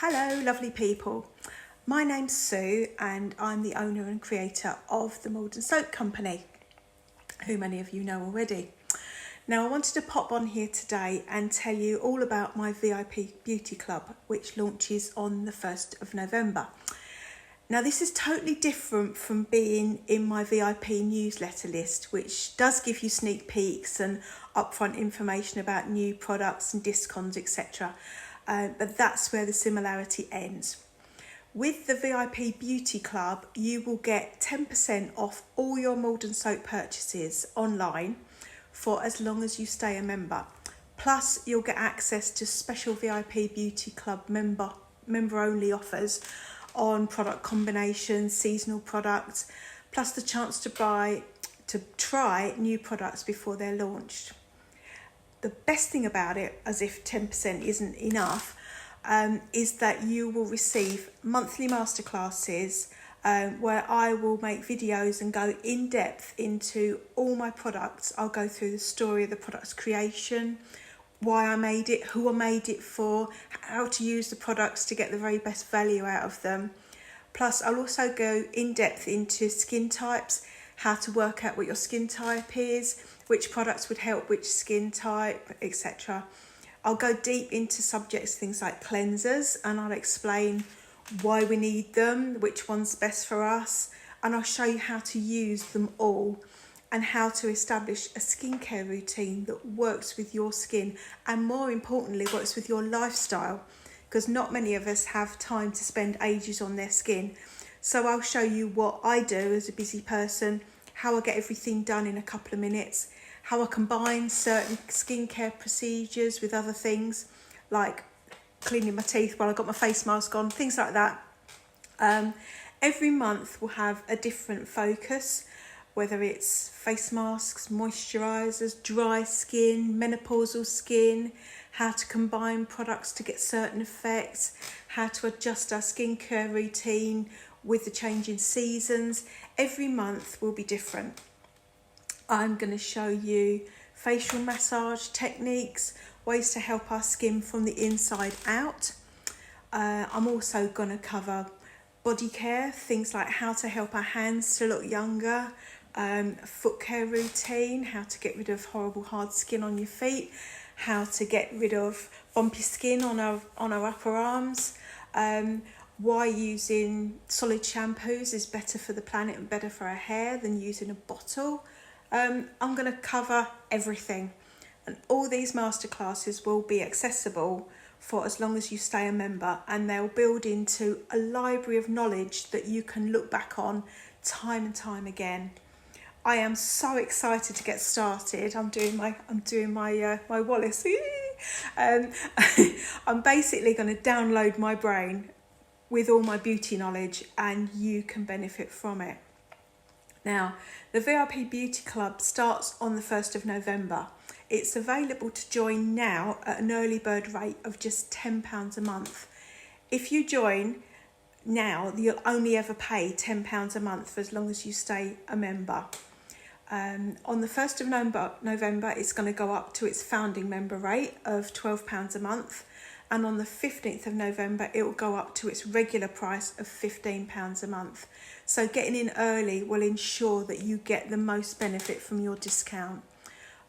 Hello lovely people, my name's Sue and I'm the owner and creator of the Maldon Soap Company, who many of you know already. Now I wanted to pop on here today and tell you all about my VIP Beauty Club, which launches on the 1st of November. Now this is totally different from being in my VIP newsletter list, which does give you sneak peeks and upfront information about new products and discounts, etc. But that's where the similarity ends. With the VIP Beauty Club, you will get 10% off all your Maldon soap purchases online for as long as you stay a member. Plus, you'll get access to special VIP Beauty Club member-only offers on product combinations, seasonal products, plus the chance to try new products before they're launched. The best thing about it, as if 10% isn't enough, is that you will receive monthly masterclasses where I will make videos and go in depth into all my products. I'll go through the story of the product's creation, why I made it, who I made it for, how to use the products to get the very best value out of them. Plus, I'll also go in depth into skin types, how to work out what your skin type is, which products would help which skin type, etc. I'll go deep into subjects, things like cleansers, and I'll explain why we need them, which one's best for us, and I'll show you how to use them all and how to establish a skincare routine that works with your skin and, more importantly, works with your lifestyle, because not many of us have time to spend ages on their skin. So I'll show you what I do as a busy person, how I get everything done in a couple of minutes, how I combine certain skincare procedures with other things, like cleaning my teeth while I've got my face mask on, things like that. Every month will have a different focus, whether it's face masks, moisturisers, dry skin, menopausal skin, how to combine products to get certain effects, how to adjust our skincare routine with the change in seasons. Every month will be different. I'm going to show you facial massage techniques, ways to help our skin from the inside out. I'm also going to cover body care, things like how to help our hands to look younger, foot care routine, how to get rid of horrible hard skin on your feet, how to get rid of bumpy skin on our upper arms, why using solid shampoos is better for the planet and better for our hair than using a bottle. I'm going to cover everything, and all these masterclasses will be accessible for as long as you stay a member, and they'll build into a library of knowledge that you can look back on time and time again. I am so excited to get started. I'm doing my Wallace. I'm basically going to download my brain with all my beauty knowledge, and you can benefit from it. Now, the VIP Beauty Club starts on the 1st of November. It's available to join now at an early bird rate of just £10 a month. If you join now, you'll only ever pay £10 a month for as long as you stay a member. On the 1st of November, it's going to go up to its founding member rate of £12 a month. And on the 15th of November, it will go up to its regular price of £15 a month. So getting in early will ensure that you get the most benefit from your discount.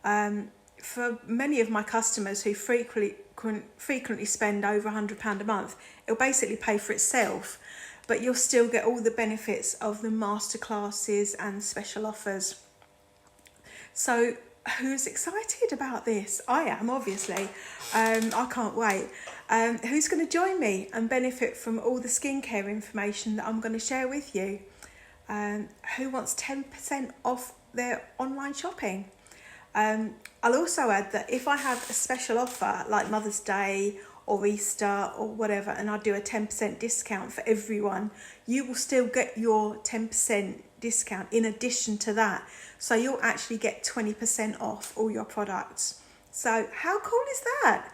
For many of my customers who frequently spend over £100 a month, it'll basically pay for itself, but you'll still get all the benefits of the masterclasses and special offers. So who's excited about this? I am, obviously. I can't wait. Who's going to join me and benefit from all the skincare information that I'm going to share with you? Who wants 10% off their online shopping? I'll also add that if I have a special offer like Mother's Day or Easter or whatever, and I do a 10% discount for everyone, you will still get your 10% discount in addition to that. So you'll actually get 20% off all your products. So how cool is that?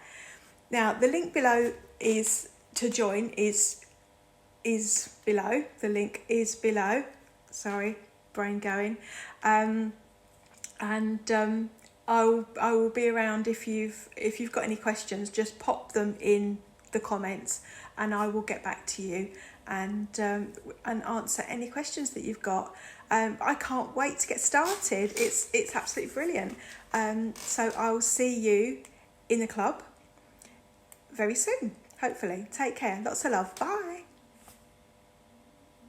Now, the link below is to join is below. The link is below. Sorry, brain going. I will be around if you've got any questions. Just pop them in the comments, and I will get back to you and answer any questions that you've got. I can't wait to get started. It's absolutely brilliant. So I will see you in the club very soon, hopefully. Take care. Lots of love. Bye.